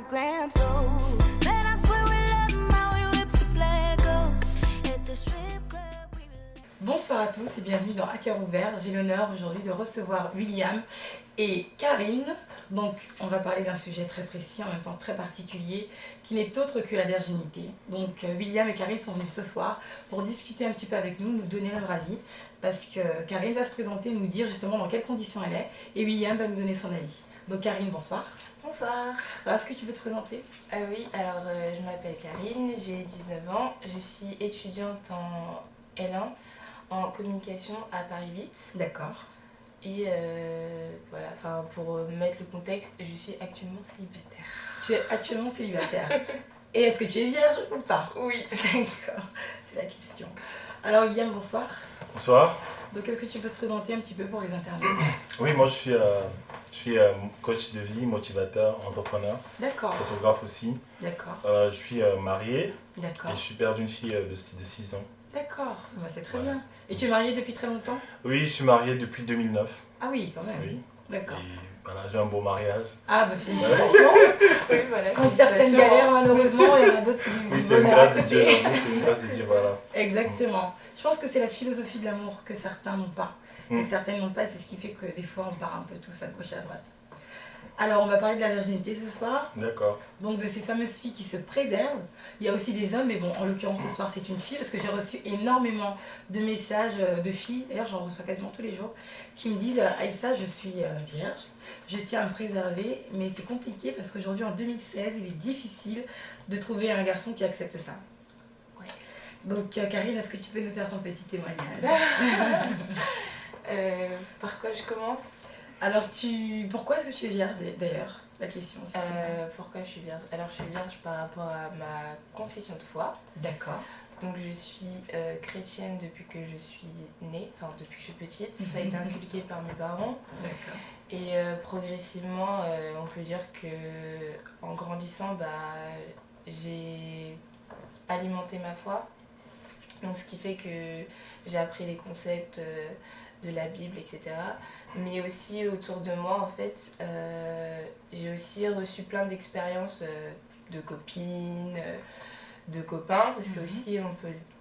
like grams though. Man, I swear we love 'em how we whips the flag up at the strip club. Bonsoir à tous et bienvenue dans À Cœur Ouvert. J'ai l'honneur aujourd'hui de recevoir William et Karine. Donc on va parler d'un sujet très précis, en même temps très particulier, qui n'est autre que la virginité. Donc William et Karine sont venus ce soir pour discuter un petit peu avec nous, nous donner leur avis, parce que Karine va se présenter et nous dire justement dans quelles conditions elle est, et William va nous donner son avis. Donc Karine, bonsoir. Bonsoir. Alors, est-ce que tu peux te présenter ? Oui, alors je m'appelle Karine, j'ai 19 ans, je suis étudiante en L1 en communication à Paris 8. D'accord. Et voilà, enfin pour mettre le contexte, je suis actuellement célibataire. Tu es actuellement célibataire. Et est-ce que tu es vierge ou pas ? Oui. D'accord, c'est la question. Alors William, bonsoir. Bonsoir. Donc est-ce que tu peux te présenter un petit peu pour les internautes ? Oui, moi je suis coach de vie, motivateur, entrepreneur, D'accord, photographe aussi. d'accord, Je suis marié d'accord, et je suis père d'une fille de 6 ans. d'accord. Bah, c'est très Ouais. bien. Et tu es marié depuis très longtemps ? Oui, je suis marié depuis 2009. Ah oui, quand même. Oui. D'accord. Et voilà, j'ai un beau mariage. Ah bah félicitations. Oui, voilà. Quand certaines félicitations. galères, malheureusement, il y en a d'autres qui vivent Oui, du c'est une bonheur grâce à de Dieu, côté. j'avoue, c'est une grâce de Dieu, voilà. Exactement. Je pense que c'est la philosophie de l'amour que certains n'ont pas. Et Mm. que certains n'ont pas, c'est ce qui fait que des fois on part un peu tous à gauche et à droite. Alors on va parler de la virginité ce soir. D'accord. Donc de ces fameuses filles qui se préservent. Il y a aussi des hommes, mais bon, en l'occurrence ce soir c'est une fille, parce que j'ai reçu énormément de messages de filles, d'ailleurs j'en reçois quasiment tous les jours, qui me disent « Aïssa, je suis vierge, je tiens à me préserver, mais c'est compliqué parce qu'aujourd'hui en 2016, il est difficile de trouver un garçon qui accepte ça. » Ouais. Donc Karine, est-ce que tu peux nous faire ton petit témoignage ? Par quoi je commence? Alors pourquoi est-ce que tu es vierge d'ailleurs ? La question c'est ça. Pourquoi je suis vierge? Alors je suis vierge par rapport à ma confession de foi. D'accord. Donc je suis chrétienne depuis que je suis née, enfin depuis que je suis petite. Ça a été inculqué par mes parents. D'accord. Et progressivement, on peut dire que en grandissant, j'ai alimenté ma foi. Donc ce qui fait que j'ai appris les concepts de la Bible, etc. Mais aussi autour de moi, en fait, j'ai aussi reçu plein d'expériences de copines, de copains, parce que aussi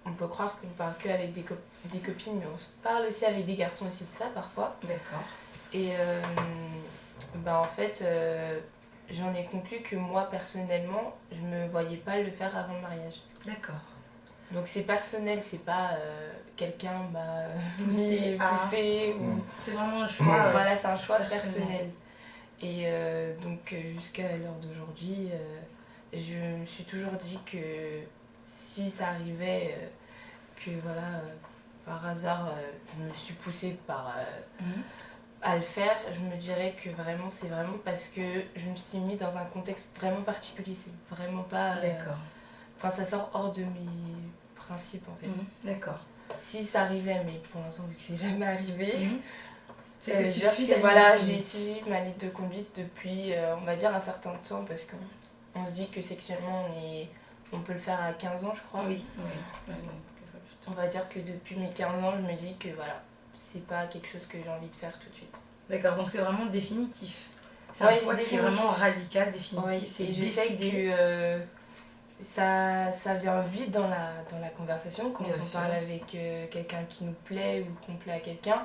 on peut croire qu'on parle qu'avec des copines, mais on se parle aussi avec des garçons aussi de ça parfois. D'accord. Et en fait, j'en ai conclu que moi, personnellement, je me voyais pas le faire avant le mariage. D'accord. Donc c'est personnel, c'est pas quelqu'un Poussé poussé ou... C'est vraiment un choix. Voilà, c'est un choix personnel. personnel. Et donc jusqu'à l'heure d'aujourd'hui, je me suis toujours dit que si ça arrivait, que voilà, par hasard, je me suis poussée à le faire, je me dirais que vraiment, c'est vraiment parce que je me suis mis dans un contexte vraiment particulier. C'est vraiment pas... D'accord. Enfin, ça sort hors de mes principes en fait. D'accord. Si ça arrivait, mais pour l'instant, vu que c'est jamais arrivé, C'est que je tu veux dire suis que ta voilà, ligne de j'ai conduite. suivi ma ligne de conduite depuis, on va dire, un certain temps, parce qu'on se dit que sexuellement, on peut le faire à 15 ans, je crois. Oui, oui. Ouais, non. On va dire que depuis mes 15 ans, je me dis que voilà, c'est pas quelque chose que j'ai envie de faire tout de suite. D'accord, donc c'est vraiment définitif. C'est Ouais, un choix c'est qui est définitif. vraiment radical, définitif. Ouais, C'est et je sais décidé. que ça vient vite dans la conversation quand Bien on sûr. parle avec quelqu'un qui nous plaît ou qu'on plaît à quelqu'un.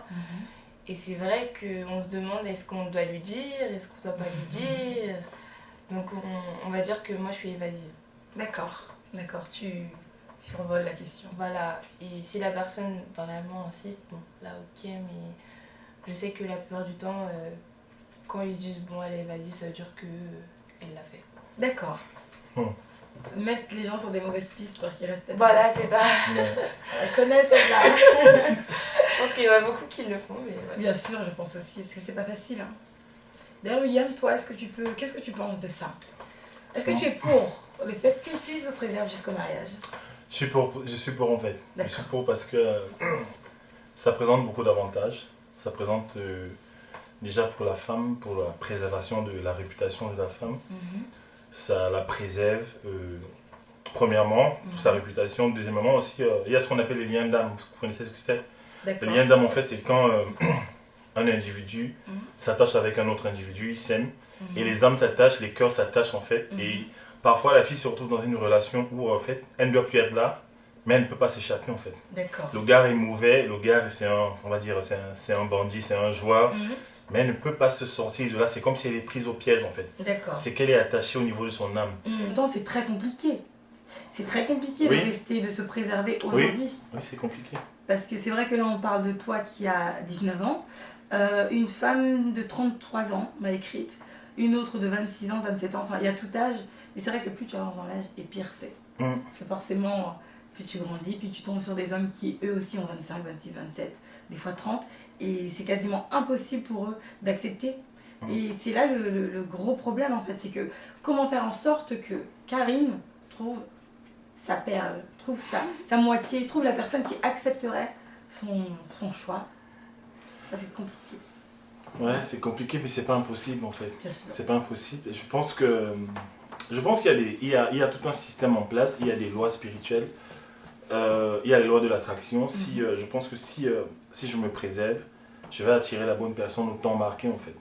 Et c'est vrai qu'on se demande est-ce qu'on doit lui dire, est-ce qu'on doit pas lui dire. Donc on va dire que moi je suis évasive. D'accord, d'accord, tu survoles la question. Voilà, et si la personne vraiment insiste, bon là ok, mais je sais que la plupart du temps, quand ils se disent bon elle est évasive, ça veut dire qu'elle l'a fait. D'accord. Mettre les gens sur des mauvaises pistes pour qu'ils restent. Voilà, c'est ça. Elle connaît celle-là. Je pense qu'il y en a beaucoup qui le font, mais voilà. Bien sûr, je pense aussi, parce que c'est pas facile. Hein. D'ailleurs, William, toi, qu'est-ce que tu penses de ça ? Est-ce que tu es pour le fait qu'une fille se préserve jusqu'au mariage ? Je suis pour en fait. Je D'accord. suis pour parce que ça présente beaucoup d'avantages. Ça présente déjà pour la femme, pour la préservation de la réputation de la femme. Ça la préserve, premièrement, pour sa réputation. Deuxièmement aussi, il y a ce qu'on appelle les liens d'âme. Vous connaissez ce que c'est ? Les D'accord. liens d'âme, en fait, c'est quand un individu s'attache avec un autre individu, ils s'aiment, Et les âmes s'attachent, les cœurs s'attachent en fait. Et parfois la fille se retrouve dans une relation où en fait elle ne doit plus être là, mais elle ne peut pas s'échapper en fait. D'accord. Le gars est mauvais, le gars c'est un, on va dire, c'est un bandit, c'est un joueur, mais elle ne peut pas se sortir de là. C'est comme si elle est prise au piège en fait. D'accord. C'est qu'elle est attachée au niveau de son âme. En même temps, c'est très compliqué. C'est très compliqué Oui. de rester, de se préserver aujourd'hui. Oui, c'est compliqué. Parce que c'est vrai que là, on parle de toi qui a 19 ans. Une femme de 33 ans m'a écrite. Une autre de 26 ans, 27 ans. Enfin, il y a tout âge. Et c'est vrai que plus tu avances dans l'âge, et pire c'est. Parce que forcément, plus tu grandis, plus tu tombes sur des hommes qui, eux aussi, ont 25, 26, 27, des fois 30. Et c'est quasiment impossible pour eux d'accepter. Et c'est là le gros problème, en fait. C'est que comment faire en sorte que Karine trouve sa perle, trouve sa moitié, trouve la personne qui accepterait son choix. Ça, c'est compliqué. Ouais, c'est compliqué, mais c'est pas impossible en fait. Bien sûr. C'est pas impossible. Et je pense qu'il y a tout un système en place. Il y a des lois spirituelles. Il y a les lois de l'attraction. Je pense que si je me préserve, je vais attirer la bonne personne au temps marqué en fait.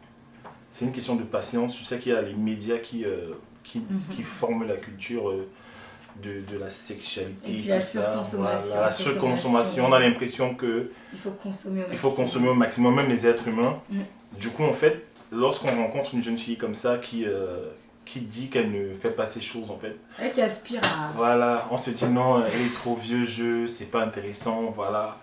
C'est une question de patience. Je sais qu'il y a les médias qui forment la culture de la sexualité. Et puis la tout ça. surconsommation. Voilà, la surconsommation. On a l'impression que Il faut consommer au maximum. il faut consommer au maximum, même les êtres humains. Mm. Du coup, en fait, lorsqu'on rencontre une jeune fille comme ça qui dit qu'elle ne fait pas ces choses, en fait, Et qui aspire à... voilà, on se dit non, elle est trop vieux jeu, c'est pas intéressant, voilà.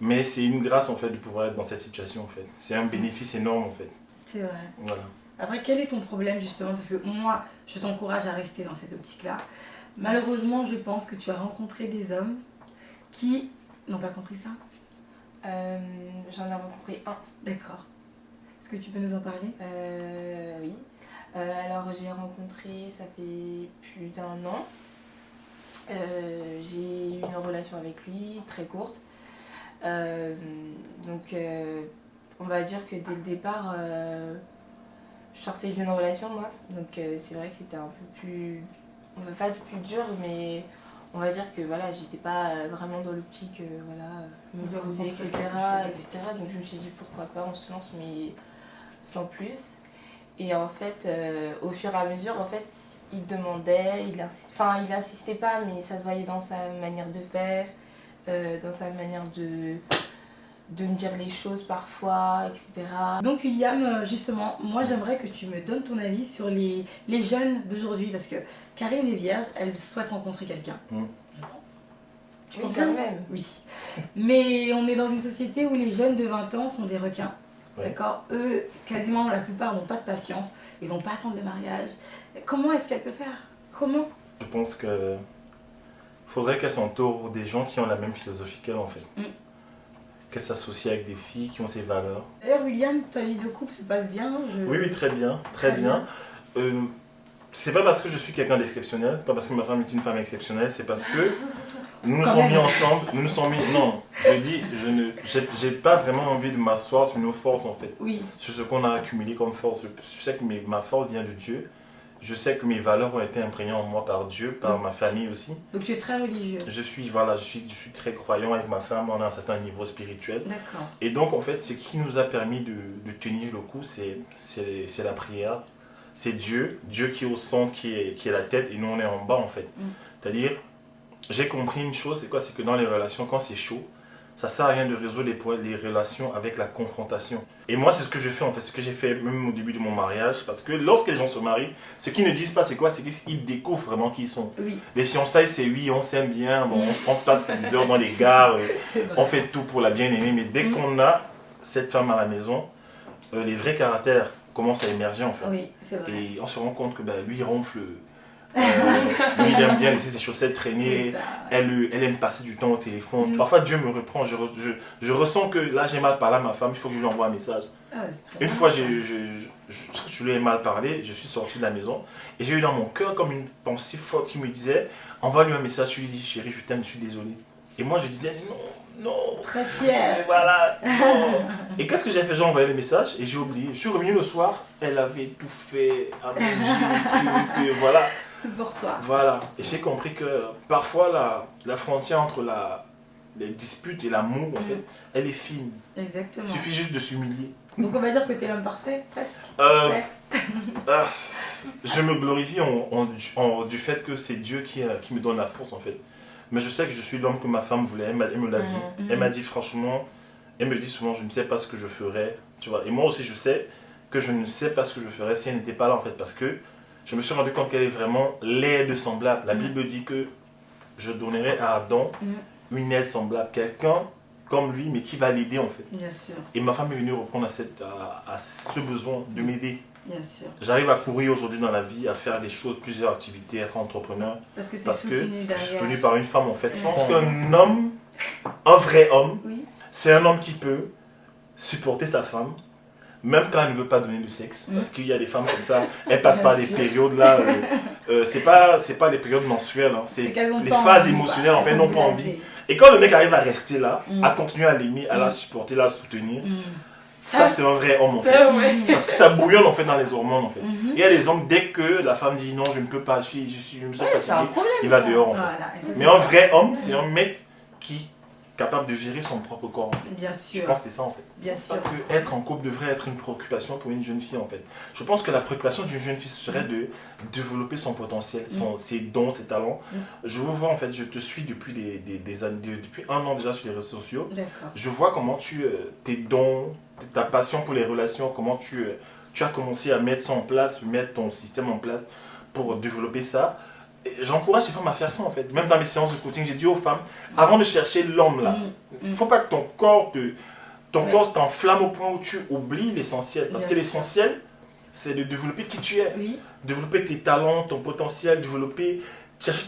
Mais c'est une grâce, en fait, de pouvoir être dans cette situation, en fait. C'est un bénéfice énorme, en fait. C'est vrai. Voilà. Après, quel est ton problème justement? Parce que moi, je t'encourage à rester dans cette optique-là. Malheureusement, je pense que tu as rencontré des hommes qui n'ont pas compris ça. J'en ai rencontré un. D'accord. Est-ce que tu peux nous en parler? Oui. Alors j'ai rencontré, ça fait plus d'1 an. J'ai eu une relation avec lui, très courte. Donc on va dire que dès le départ, je sortais d'une relation moi. Donc c'est vrai que c'était un peu plus, on va pas dire plus dur, mais on va dire que voilà, j'étais pas vraiment dans l'optique, voilà, me De poser, etc., reconstruire quelque chose. etc. Donc je me suis dit pourquoi pas, on se lance, mais sans plus. Et en fait, au fur et à mesure, en fait, il demandait, il insistait pas, mais ça se voyait dans sa manière de faire, dans sa manière de me dire les choses parfois, etc. Donc William, justement, moi j'aimerais que tu me donnes ton avis sur les jeunes d'aujourd'hui, parce que Karine est vierge, elle souhaite rencontrer quelqu'un, je pense. Tu Oui, confirmes? quand même. Oui. Mais on est dans une société où les jeunes de 20 ans sont des requins. Ouais. D'accord? Eux, quasiment la plupart n'ont pas de patience, ils vont pas attendre le mariage. Comment est-ce qu'elle peut faire? Comment? Je pense que faudrait qu'elle s'entoure des gens qui ont la même philosophie qu'elle, en fait. Qu'elle s'associe avec des filles qui ont ses valeurs. D'ailleurs, William, ta vie de couple se passe bien? Oui, très bien, très bien. C'est pas parce que je suis quelqu'un d'exceptionnel, pas parce que ma femme est une femme exceptionnelle, c'est parce que nous nous Quand sommes même. mis ensemble, nous nous sommes mis... Non, je dis, j'ai pas vraiment envie de m'asseoir sur nos forces en fait, Oui, sur ce qu'on a accumulé comme force. Je sais que ma force vient de Dieu, je sais que mes valeurs ont été imprégnées en moi par Dieu, par ma famille aussi. donc tu es très religieux. Je suis très croyant avec ma femme, on a un certain niveau spirituel. D'accord. Et donc, en fait, ce qui nous a permis de tenir le coup, c'est la prière. C'est Dieu qui est au centre, qui est la tête, et nous, on est en bas, en fait. C'est-à-dire, j'ai compris une chose, c'est quoi? C'est que dans les relations, quand c'est chaud, ça sert à rien de résoudre les relations avec la confrontation. Et moi, c'est ce que je fais, en fait, ce que j'ai fait même au début de mon mariage, parce que lorsque les gens se marient, ce qu'ils ne disent pas, c'est quoi? C'est qu'ils découvrent vraiment qui ils sont. Oui, Les fiançailles, c'est oui, on s'aime bien, bon, on passe des heures dans les gares, c'est vrai. on fait tout pour la bien-aimée, mais dès qu'on a cette femme à la maison, les vrais caractères commencent à émerger en fait. Oui, c'est vrai. Et on se rend compte que lui, il ronfle, lui, il aime bien laisser ses chaussettes traîner, C'est ça. elle aime passer du temps au téléphone. Parfois, Dieu me reprend, je ressens que là, j'ai mal parlé à ma femme, il faut que je lui envoie un message. Ah, ouais, c'est très Une bien. fois, je lui ai mal parlé, je suis sorti de la maison et j'ai eu dans mon cœur comme une pensée forte qui me disait envoie-lui un message, je lui dis chérie, je t'aime, je suis désolé. Et moi, je disais non. Très fière. Et voilà, non. Et qu'est-ce que j'ai fait? J'ai envoyé le message et j'ai oublié. Je suis revenu le soir, elle avait tout fait, à manger, des trucs, voilà. Tout pour toi. Voilà. Et j'ai compris que parfois la frontière entre les disputes et l'amour, en fait, elle est fine. Exactement. Il suffit juste de s'humilier. Donc on va dire que t'es l'homme parfait, presque. Euh, Ouais. ah, je me glorifie du fait que c'est Dieu qui me donne la force en fait. Mais je sais que je suis l'homme que ma femme voulait, elle me l'a dit. Mhm. Elle m'a dit franchement, elle me dit souvent je ne sais pas ce que je ferais, tu vois. Et moi aussi je sais que je ne sais pas ce que je ferais si elle n'était pas là en fait. Parce que je me suis rendu compte qu'elle est vraiment l'aide semblable. La Bible dit que je donnerai à Adam une aide semblable. Quelqu'un comme lui mais qui va l'aider en fait. Bien sûr, Et ma femme est venue répondre à ce besoin de m'aider. bien sûr. J'arrive à courir aujourd'hui dans la vie, à faire des choses, plusieurs activités, être entrepreneur, Parce que t'es parce que soutenu je suis derrière. soutenu par une femme en fait. Je pense Ouais. qu'un homme, un vrai homme, Oui. c'est un homme qui peut supporter sa femme, même quand elle ne veut pas donner de sexe. Parce qu'il y a des femmes comme ça, elles passent Bien par des sûr. périodes là, c'est pas les périodes mensuelles, hein, c'est qu'elles ont les pas phases envie, émotionnelles, quoi. en fait, Elles n'ont sont pas blasées. envie. Et quand le mec arrive à rester là, Mm. à continuer à l'aimer, à la supporter, la soutenir, Mm. ça c'est un vrai homme en fait. Ouais. Parce que ça bouillonne en fait dans les hormones en fait. Mhm. Il y a des hommes, dès que la femme dit non, je ne peux pas, je me sens Ouais, c'est un fatigué, problème. il va ça. dehors en fait. Voilà. Et ça, Mais c'est un ça. vrai homme, c'est un mec qui est capable de gérer son propre corps en fait. Bien Je sûr, pense que c'est ça en fait. bien C'est sûr. pas que être en couple devrait être une préoccupation pour une jeune fille en fait. Je pense que la préoccupation d'une jeune fille serait de développer son potentiel, ses dons, ses talents. Je vous vois en fait, je te suis depuis des années, depuis 1 an déjà sur les réseaux sociaux. D'accord. Je vois comment tes dons, ta passion pour les relations, comment tu as commencé à mettre ça en place, mettre ton système en place pour développer ça. Et j'encourage les femmes à faire ça en fait. Même dans mes séances de coaching, j'ai dit aux femmes, avant de chercher l'homme là, il ne faut pas que ton corps t'enflamme au point où tu oublies l'essentiel. Parce Bien que sûr. l'essentiel, c'est de développer qui tu es. Oui, Développer tes talents, ton potentiel, chercher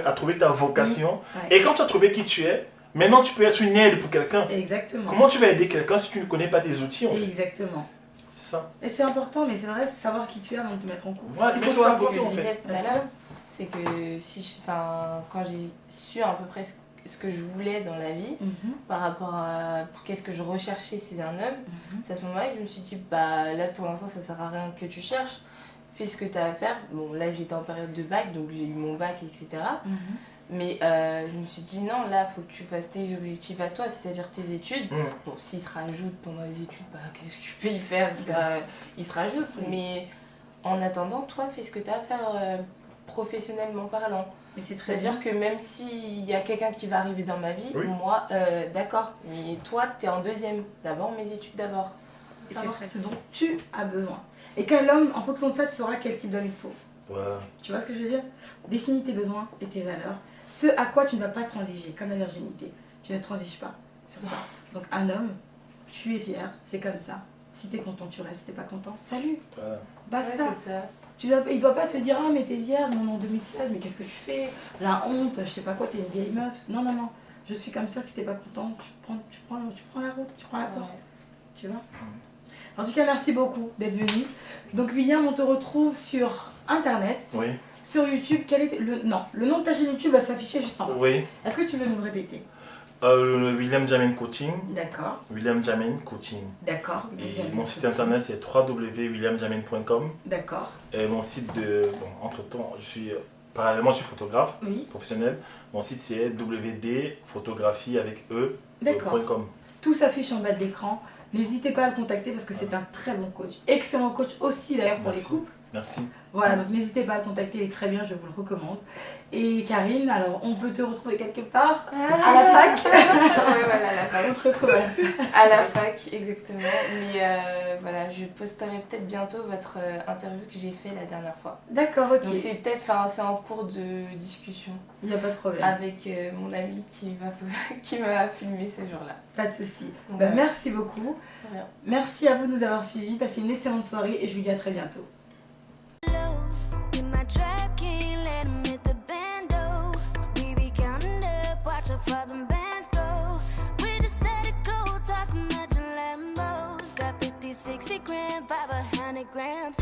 à trouver ta vocation. Ouais. Et quand tu as trouvé qui tu es, maintenant tu peux être une aide pour quelqu'un. exactement. Comment tu vas aider quelqu'un si tu ne connais pas tes outils en fait? Exactement. C'est ça. Et c'est important, mais c'est vrai, c'est savoir qui tu es avant de te mettre en couple. Voilà, Il il faut faut savoir savoir Ce que en je fait. disais tout Bien à sûr. l'heure, c'est que quand j'ai su à peu près ce que je voulais dans la vie, Mhm. par rapport à qu'est-ce que je recherchais chez un homme, c'est à ce moment-là que je me suis dit, bah là pour l'instant ça sert à rien que tu cherches, fais ce que tu as à faire. Bon, là j'étais en période de bac, donc j'ai eu mon bac, etc. Mhm. Mais je me suis dit, non, là faut que tu fasses tes objectifs à toi, c'est-à-dire tes études. Mm. Bon, s'ils se rajoutent pendant les études, bah qu'est-ce que tu peux y faire ça, ils se rajoutent. Oui. Mais en attendant, toi fais ce que tu as à faire professionnellement parlant. Mais c'est très bien. C'est-à-dire que même s'il y a quelqu'un qui va arriver dans ma vie, Oui. moi, d'accord, mais toi, t'es en deuxième. D'abord, mes études d'abord. Et Ça savoir va. ce dont tu as besoin. Et qu'un homme, en fonction de ça, tu sauras quel type d'homme il te faut. Voilà. Tu vois ce que je veux dire? Définis tes besoins et tes valeurs. Ce à quoi tu ne vas pas transiger, comme la virginité. Tu ne transiges pas sur ça. Donc un homme, tu es fier, c'est comme ça. Si t'es content, tu restes. Si t'es pas content, salut, Voilà. basta. Ouais, c'est ça. Il doit pas te dire, ah mais t'es vierge, non, en 2016, mais qu'est-ce que tu fais? La honte, je sais pas quoi, t'es une vieille meuf. Non, non, non. Je suis comme ça, si t'es pas content, tu prends la route, tu prends la porte. Ouais. Tu vois. En tout cas, merci beaucoup d'être venu. Donc William, on te retrouve sur Internet, Oui. sur YouTube. Quel est le nom de ta chaîne YouTube va s'afficher juste en bas. Oui. Est-ce que tu veux nous le répéter? Le William Jamen Coaching. D'accord, William Jamen Coaching. d'accord. Et mon site internet c'est www.williamjamen.com. D'accord. Et mon site entre-temps, parallèlement je suis photographe Oui, professionnel. Mon site c'est www.photographie avec d'accord. .com. Tout s'affiche en bas de l'écran. N'hésitez pas à le contacter parce que c'est un très bon coach. Excellent coach aussi d'ailleurs pour les Merci. couples. Merci. Voilà, donc n'hésitez pas à le contacter, il est très bien, je vous le recommande. Et Karine, alors on peut te retrouver quelque part à la fac. Ouais, voilà, à la fac. On te retrouve à la fac. À la fac, exactement. Mais voilà, je posterai peut-être bientôt votre interview que j'ai fait la dernière fois. D'accord, ok. Donc c'est en cours de discussion Il n'y a pas de problème. avec mon ami qui m'a filmé ce jour-là. Pas de souci. Donc, Bah, voilà. merci beaucoup. Rien. Merci à vous de nous avoir suivis. Passez une excellente soirée et je vous dis à très bientôt. In my trap, can't let 'em hit the bando. We be counting up, watch how far them bands go. We just set it go, talking much in Lambos. Got 50, 60 grand, 500 grams.